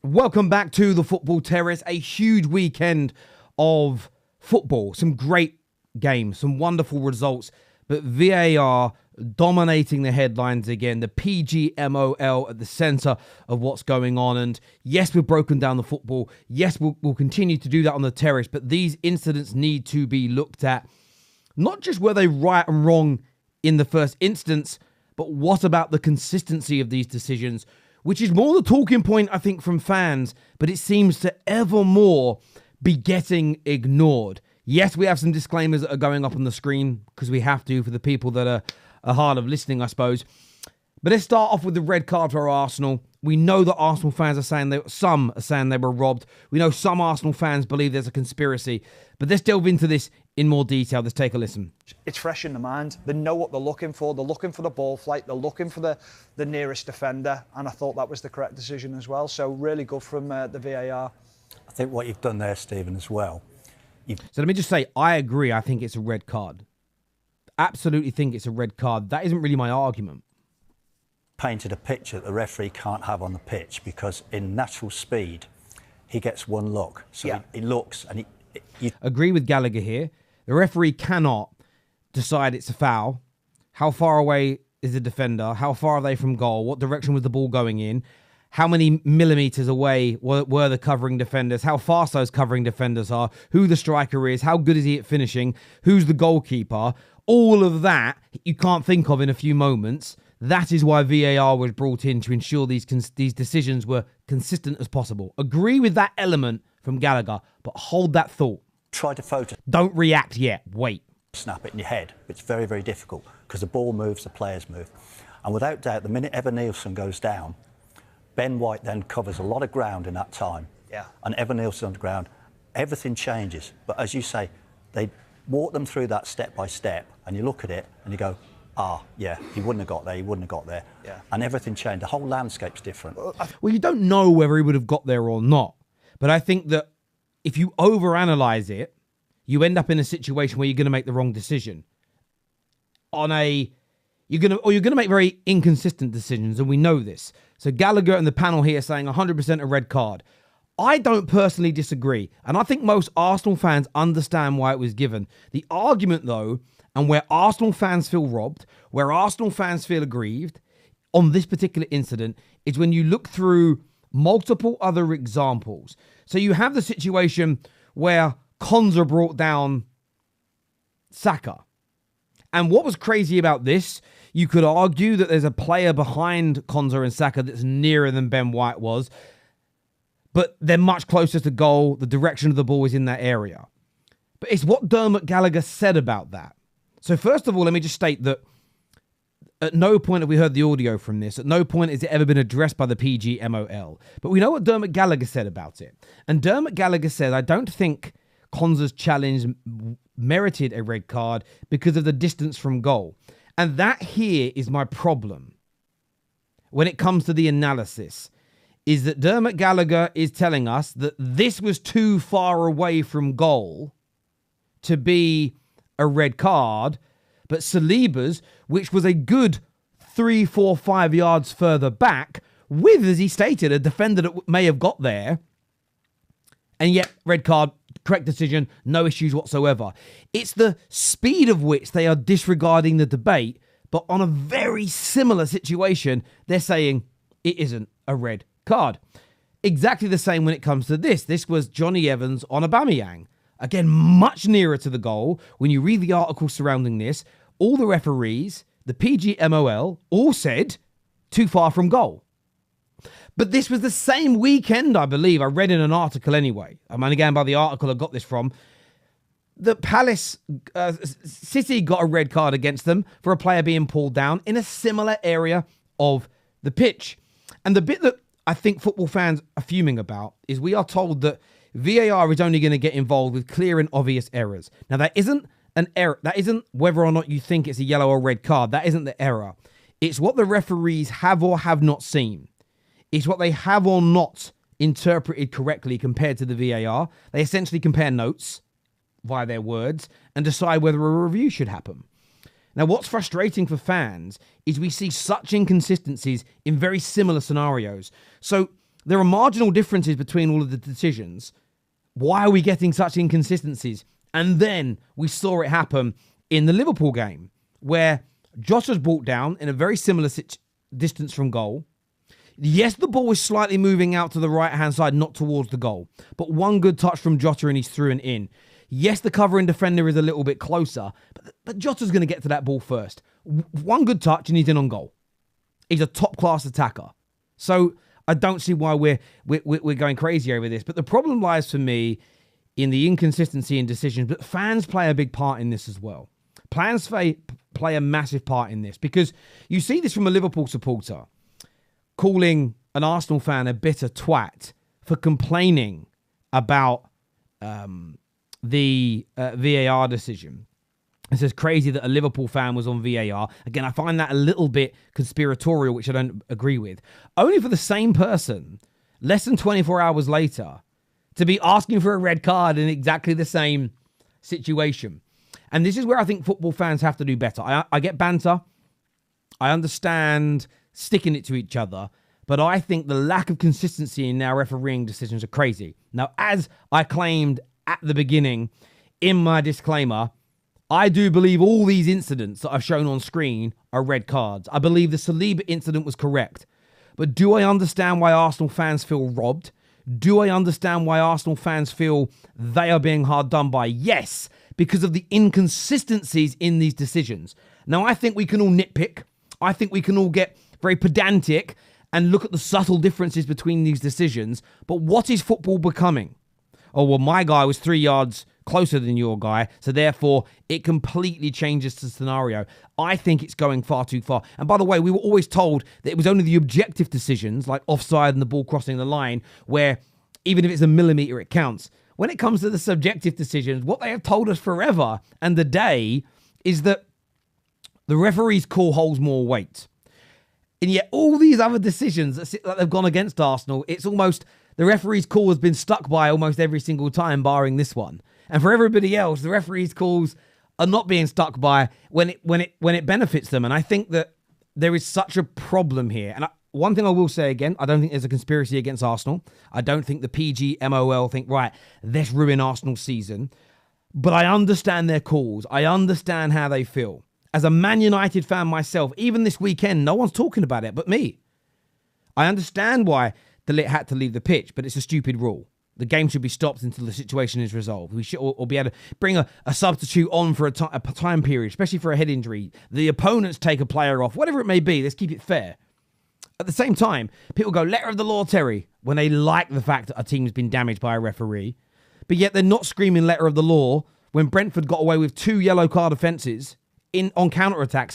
Welcome back to the Football Terrace. A huge weekend of football. Some great games, some wonderful results. But VAR dominating the headlines again. The PGMOL at the centre of what's going on. And yes, we've broken down the football. Yes, we'll continue to do that on the terrace. But these incidents need to be looked at. Not just were they right and wrong in the first instance, but what about the consistency of these decisions? Which is more the talking point, I think, from fans, but it seems to ever more be getting ignored. Yes, we have some disclaimers that are going up on the screen because we have to for the people that are hard of listening, I suppose. But let's start off with the red card for Arsenal. We know that Arsenal fans are saying some are saying they were robbed. We know some Arsenal fans believe there's a conspiracy. But let's delve into this in more detail. Let's take a listen. It's fresh in the mind. They know what they're looking for. They're looking for the ball flight. They're looking for the nearest defender. And I thought that was the correct decision as well. So really good from the VAR. I think what you've done there, Stephen, as well. So let me just say, I agree. I think it's a red card. Absolutely think it's a red card. That isn't really my argument. Painted a picture that the referee can't have on the pitch because in natural speed, he gets one look. So yeah. he looks and he agree with Gallagher here. The referee cannot decide it's a foul. How far away is the defender? How far are they from goal? What direction was the ball going in? How many millimetres away were the covering defenders? How fast those covering defenders are? Who the striker is? How good is he at finishing? Who's the goalkeeper? All of that you can't think of in a few moments. That is why VAR was brought in to ensure these decisions were consistent as possible. Agree with that element from Gallagher, but hold that thought. Try to photo. Don't react yet. Wait. Snap it in your head. It's very, very difficult because the ball moves, the players move. And without doubt, the minute Evan Nielsen goes down, Ben White then covers a lot of ground in that time. Yeah. And Evan Nielsen on the ground, everything changes. But as you say, they walk them through that step by step, and you look at it and you go, yeah, he wouldn't have got there, he wouldn't have got there. Yeah. And everything changed. The whole landscape's different. Well, you don't know whether he would have got there or not. But I think that if you overanalyze it, you end up in a situation where you're going to make the wrong decision. You're going to make very inconsistent decisions, and we know this. So Gallagher and the panel here saying 100% a red card. I don't personally disagree, and I think most Arsenal fans understand why it was given. The argument, though, and where Arsenal fans feel robbed, where Arsenal fans feel aggrieved on this particular incident, is when you look through multiple other examples. So you have the situation where Konsa brought down Saka. And what was crazy about this, you could argue that there's a player behind Konsa and Saka that's nearer than Ben White was, but they're much closer to goal. The direction of the ball is in that area. But it's what Dermot Gallagher said about that. So first of all, let me just state that at no point have we heard the audio from this. At no point has it ever been addressed by the PGMOL. But we know what Dermot Gallagher said about it. And Dermot Gallagher said, I don't think Konsa's challenge merited a red card because of the distance from goal. And that here is my problem when it comes to the analysis, is that Dermot Gallagher is telling us that this was too far away from goal to be a red card, but Saliba's, which was a good 3, 4, 5 yards further back, with, as he stated, a defender that may have got there, and yet red card, correct decision, no issues whatsoever. It's the speed of which they are disregarding the debate, but on a very similar situation, they're saying it isn't a red card. Exactly the same when it comes to this. This was Johnny Evans on Aubameyang. Again, much nearer to the goal. When you read the article surrounding this, all the referees, the PGMOL, all said too far from goal. But this was the same weekend, I believe. I read in an article anyway. I'm only going by the article I got this from. The Palace City got a red card against them for a player being pulled down in a similar area of the pitch. And the bit that I think football fans are fuming about is we are told that VAR is only going to get involved with clear and obvious errors. Now, that isn't an error. That isn't whether or not you think it's a yellow or red card. That isn't the error. It's what the referees have or have not seen. It's what they have or not interpreted correctly compared to the VAR. They essentially compare notes via their words and decide whether a review should happen. Now, what's frustrating for fans is we see such inconsistencies in very similar scenarios. So there are marginal differences between all of the decisions. Why are we getting such inconsistencies? And then we saw it happen in the Liverpool game, where Josh was brought down in a very similar distance from goal. Yes, the ball was slightly moving out to the right-hand side, not towards the goal. But one good touch from Jota and he's through and in. Yes, the covering defender is a little bit closer, but Jota's going to get to that ball first. One good touch and he's in on goal. He's a top-class attacker. So I don't see why we're going crazy over this. But the problem lies for me in the inconsistency in decisions. But fans play a big part in this as well. Fans play a massive part in this, because you see this from a Liverpool supporter calling an Arsenal fan a bitter twat for complaining about the VAR decision. It says crazy that a Liverpool fan was on VAR. Again, I find that a little bit conspiratorial, which I don't agree with. Only for the same person, less than 24 hours later, to be asking for a red card in exactly the same situation. And this is where I think football fans have to do better. I get banter. I understand sticking it to each other. But I think the lack of consistency in our refereeing decisions are crazy. Now, as I claimed at the beginning in my disclaimer, I do believe all these incidents that I've shown on screen are red cards. I believe the Saliba incident was correct. But do I understand why Arsenal fans feel robbed? Do I understand why Arsenal fans feel they are being hard done by? Yes, because of the inconsistencies in these decisions. Now, I think we can all nitpick. I think we can all get very pedantic and look at the subtle differences between these decisions. But what is football becoming? Oh, well, my guy was 3 yards closer than your guy, so therefore it completely changes the scenario. I think it's going far too far. And by the way, we were always told that it was only the objective decisions, like offside and the ball crossing the line, where even if it's a millimetre, it counts. When it comes to the subjective decisions, what they have told us forever and the day is that the referee's call holds more weight. And yet all these other decisions that they've gone against Arsenal, it's almost the referee's call has been stuck by almost every single time, barring this one. And for everybody else, the referee's calls are not being stuck by when it benefits them. And I think that there is such a problem here. And one thing I will say again, I don't think there's a conspiracy against Arsenal. I don't think the PGMOL think, right, let's ruin Arsenal's season. But I understand their calls. I understand how they feel. As a Man United fan myself, even this weekend, no one's talking about it but me. I understand why De Ligt had to leave the pitch, but it's a stupid rule. The game should be stopped until the situation is resolved. We should or be able to bring a substitute on for a time period, especially for a head injury. The opponents take a player off, whatever it may be. Let's keep it fair. At the same time, people go, letter of the law, Terry, when they like the fact that a team has been damaged by a referee. But yet they're not screaming letter of the law when Brentford got away with 2 yellow card offences on counter-attacks,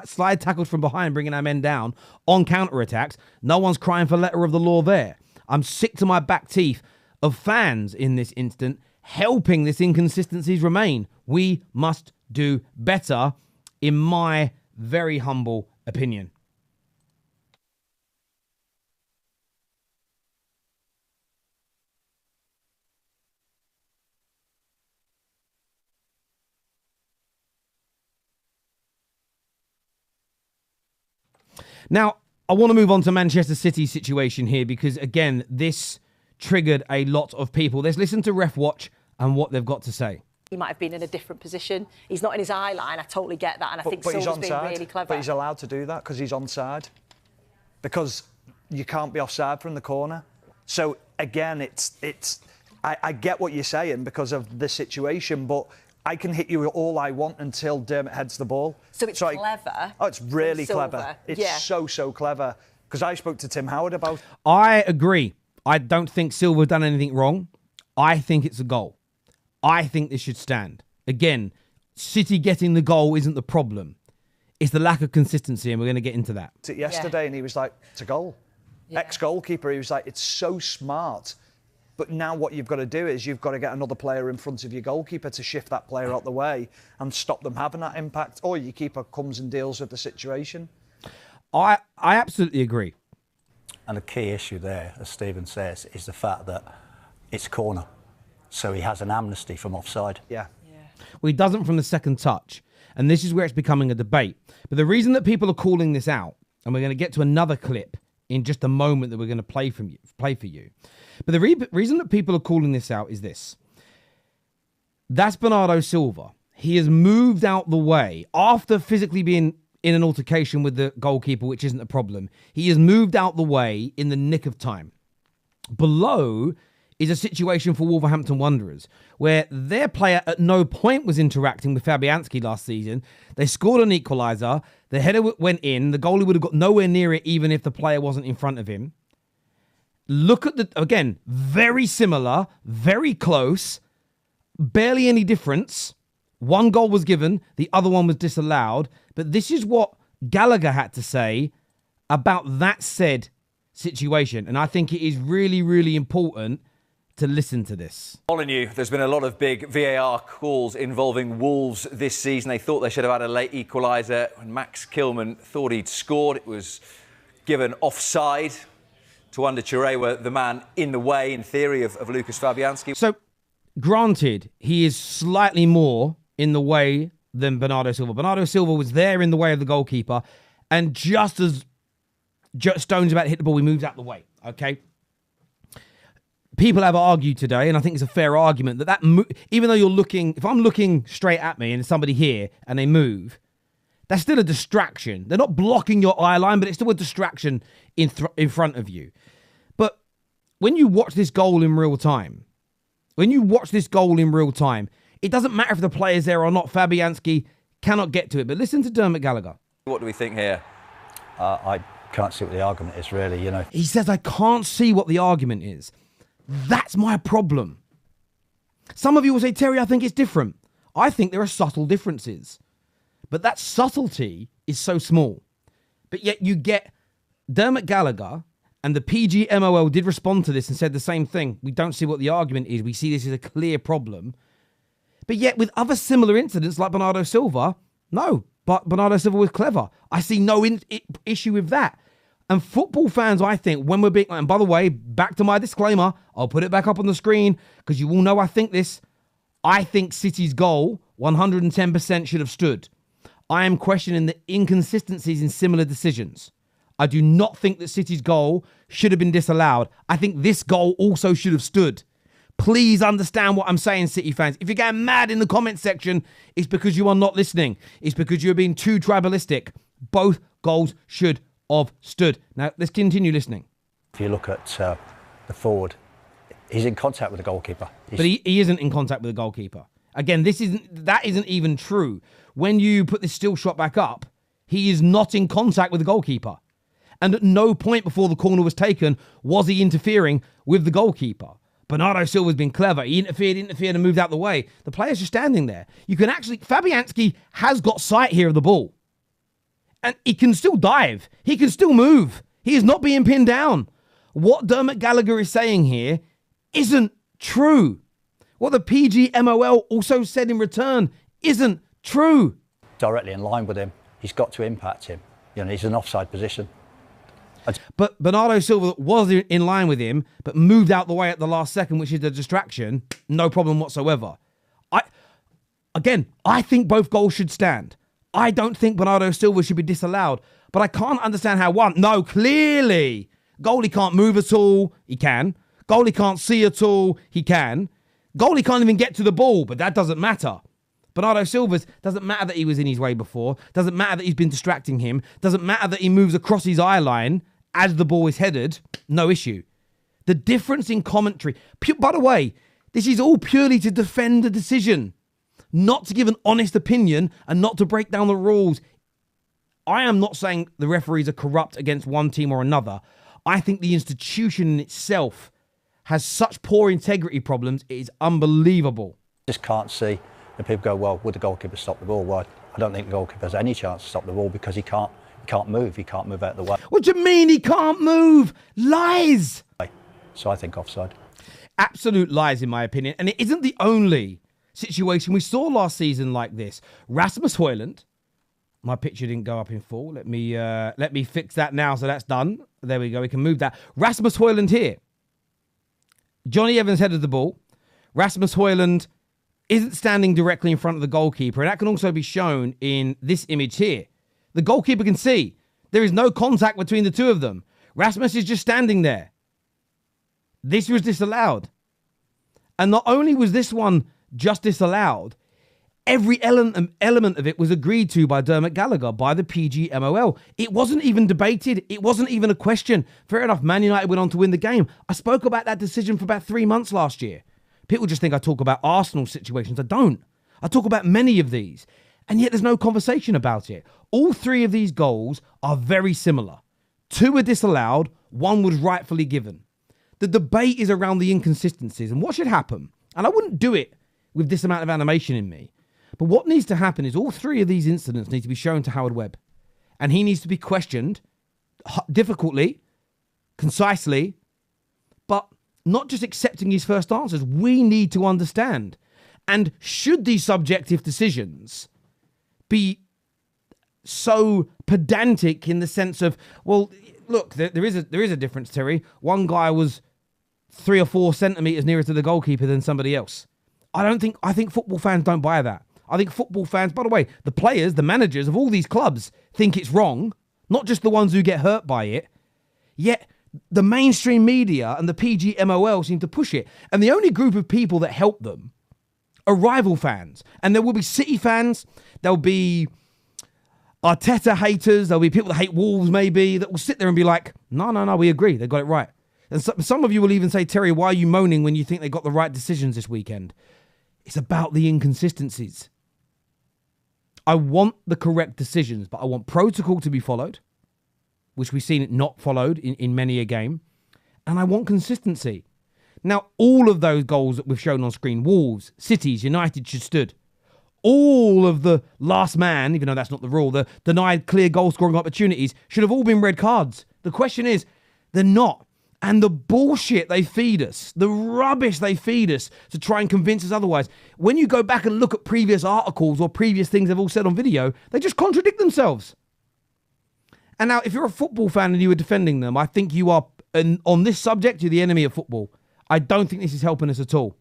slide tackles from behind, bringing our men down on counter-attacks. No one's crying for letter of the law there. I'm sick to my back teeth of fans in this instant helping this inconsistencies remain. We must do better, in my very humble opinion. Now, I want to move on to Manchester City's situation here because, again, this triggered a lot of people. Let's listen to Ref Watch and what they've got to say. He might have been in a different position. He's not in his eye line. I totally get that. And I think Silva's been really clever. But he's allowed to do that because he's onside. Because you can't be offside from the corner. So, again, I get what you're saying because of the situation, but I can hit you all I want until Dermot heads the ball. So it's clever. Oh, it's really clever. It's so clever. Because I spoke to Tim Howard about it. I agree. I don't think Silva done anything wrong. I think it's a goal. I think this should stand. Again, City getting the goal isn't the problem. It's the lack of consistency, and we're going to get into that. Yesterday, and he was like, it's a goal. Yeah. Ex-goalkeeper, he was like, it's so smart. But now what you've got to do is you've got to get another player in front of your goalkeeper to shift that player out the way and stop them having that impact. Or your keeper comes and deals with the situation. I absolutely agree. And the key issue there, as Stephen says, is the fact that it's corner. So he has an amnesty from offside. Yeah. Well, he doesn't from the second touch. And this is where it's becoming a debate. But the reason that people are calling this out, and we're going to get to another clip in just a moment that we're going to play for you. But the reason that people are calling this out is this. That's Bernardo Silva. He has moved out the way after physically being in an altercation with the goalkeeper, which isn't a problem. He has moved out the way in the nick of time. Below is a situation for Wolverhampton Wanderers where their player at no point was interacting with Fabianski last season. They scored an equaliser. The header went in. The goalie would have got nowhere near it even if the player wasn't in front of him. Look at again, very similar, very close, barely any difference. One goal was given, the other one was disallowed. But this is what Gallagher had to say about that said situation. And I think it is really, really important to listen to this. Molyneux, there's been a lot of big VAR calls involving Wolves this season. They thought they should have had a late equaliser. When Max Kilman thought he'd scored, it was given offside to Under Chirewa, the man in the way, in theory, of Lucas Fabianski. So, granted, he is slightly more in the way than Bernardo Silva. Bernardo Silva was there in the way of the goalkeeper, and just as Stone's about to hit the ball, he moves out the way, okay? People have argued today, and I think it's a fair argument, that even though you're looking, if I'm looking straight at me and there's somebody here and they move, that's still a distraction. They're not blocking your eye line, but it's still a distraction in front of you. But when you watch this goal in real time, it doesn't matter if the player's there or not. Fabianski cannot get to it. But listen to Dermot Gallagher. What do we think here? I can't see what the argument is, really, you know. He says, I can't see what the argument is. That's my problem. Some of you will say, Terry, I think it's different. I think there are subtle differences. But that subtlety is so small. But yet you get Dermot Gallagher, and the PGMOL did respond to this and said the same thing. We don't see what the argument is. We see this as a clear problem. But yet with other similar incidents like Bernardo Silva, no, but Bernardo Silva was clever. I see no issue with that. And football fans, I think, when we're being... And by the way, back to my disclaimer, I'll put it back up on the screen because you all know I think this. I think City's goal 110% should have stood. I am questioning the inconsistencies in similar decisions. I do not think that City's goal should have been disallowed. I think this goal also should have stood. Please understand what I'm saying, City fans. If you're getting mad in the comment section, it's because you are not listening. It's because you're being too tribalistic. Both goals should have stood. Now, let's continue listening. If you look at the forward, he's in contact with the goalkeeper. But he isn't in contact with the goalkeeper. Again, that isn't even true. When you put this still shot back up, he is not in contact with the goalkeeper. And at no point before the corner was taken was he interfering with the goalkeeper. Bernardo Silva's been clever. He interfered and moved out the way. The player's just standing there. You can actually... Fabianski has got sight here of the ball. And he can still dive. He can still move. He is not being pinned down. What Dermot Gallagher is saying here isn't true. What the PGMOL also said in return isn't true. Directly in line with him. He's got to impact him. You know, he's in an offside position. But Bernardo Silva was in line with him, but moved out the way at the last second, which is a distraction. No problem whatsoever. I think both goals should stand. I don't think Bernardo Silva should be disallowed. But I can't understand how clearly, goalie can't move at all. He can. Goalie can't see at all. He can. Goalie can't even get to the ball, but that doesn't matter. Bernardo Silva's doesn't matter that he was in his way before. Doesn't matter that he's been distracting him. Doesn't matter that he moves across his eye line as the ball is headed. No issue. The difference in commentary. By the way, this is all purely to defend the decision, not to give an honest opinion and not to break down the rules. I am not saying the referees are corrupt against one team or another. I think the institution in itself has such poor integrity problems. It is unbelievable. Just can't see. And people go, well, would the goalkeeper stop the ball? Well, I don't think the goalkeeper has any chance to stop the ball because he can't move. He can't move out of the way. What do you mean he can't move? Lies! So I think offside. Absolute lies, in my opinion. And it isn't the only situation we saw last season like this. Rasmus Højlund. My picture didn't go up in full. Let me fix that now so that's done. There we go. We can move that. Rasmus Højlund here. Johnny Evans headed the ball. Rasmus Højlund isn't standing directly in front of the goalkeeper. And that can also be shown in this image here. The goalkeeper can see there is no contact between the two of them. Rasmus is just standing there. This was disallowed. And not only was this one just disallowed, every element of it was agreed to by Dermot Gallagher, by the PGMOL. It wasn't even debated. It wasn't even a question. Fair enough, Man United went on to win the game. I spoke about that decision for about 3 months last year. People just think I talk about Arsenal situations. I don't. I talk about many of these. And yet there's no conversation about it. All 3 of these goals are very similar. 2 were disallowed. 1 was rightfully given. The debate is around the inconsistencies and what should happen. And I wouldn't do it with this amount of animation in me. But what needs to happen is all 3 of these incidents need to be shown to Howard Webb. And he needs to be questioned difficultly, concisely, but not just accepting his first answers. We need to understand. And should these subjective decisions be so pedantic in the sense of, well, look, there is a difference, Terry. One guy was 3 or 4 centimetres nearer to the goalkeeper than somebody else. I think football fans don't buy that. I think football fans, by the way, the players, the managers of all these clubs think it's wrong, not just the ones who get hurt by it. Yet the mainstream media and the PGMOL seem to push it. And the only group of people that help them are rival fans. And there will be City fans, there'll be Arteta haters, there'll be people that hate Wolves maybe, that will sit there and be like, no, we agree, they got it right. And some of you will even say, Terry, why are you moaning when you think they got the right decisions this weekend? It's about the inconsistencies. I want the correct decisions, but I want protocol to be followed, which we've seen it not followed in many a game. And I want consistency. Now, all of those goals that we've shown on screen, Wolves, Cities, United should stood. All of the last man, even though that's not the rule, the denied clear goal scoring opportunities should have all been red cards. The question is, they're not. And the bullshit they feed us, the rubbish they feed us to try and convince us otherwise. When you go back and look at previous articles or previous things they've all said on video, they just contradict themselves. And now, if you're a football fan and you were defending them, I think you are, on this subject, you're the enemy of football. I don't think this is helping us at all.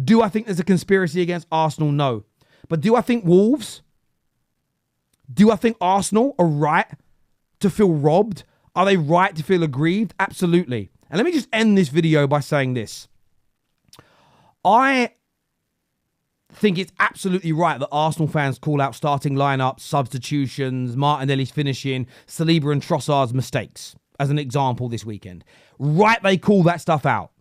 Do I think there's a conspiracy against Arsenal? No. But do I think Wolves? Do I think Arsenal are right to feel robbed? Are they right to feel aggrieved? Absolutely. And let me just end this video by saying this. I think it's absolutely right that Arsenal fans call out starting lineups, substitutions, Martinelli's finishing, Saliba and Trossard's mistakes, as an example this weekend. Right, they call that stuff out.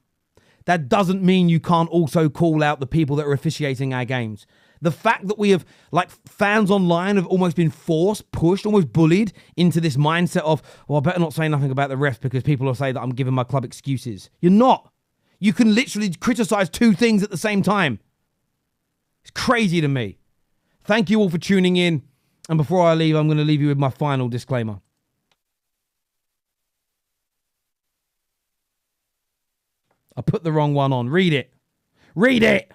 That doesn't mean you can't also call out the people that are officiating our games. The fact that we have, like, fans online have almost been forced, pushed, almost bullied into this mindset of, well, I better not say nothing about the ref because people will say that I'm giving my club excuses. You're not. You can literally criticise 2 things at the same time. It's crazy to me. Thank you all for tuning in. And before I leave, I'm going to leave you with my final disclaimer. I put the wrong one on. Read it. Read it.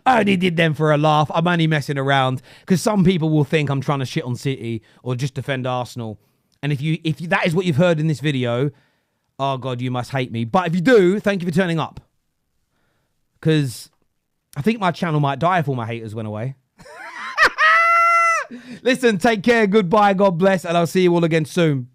I only did them for a laugh. I'm only messing around because some people will think I'm trying to shit on City or just defend Arsenal. And if you that is what you've heard in this video, oh God, you must hate me. But if you do, thank you for turning up. Because I think my channel might die if all my haters went away. Listen, take care, goodbye, God bless, and I'll see you all again soon.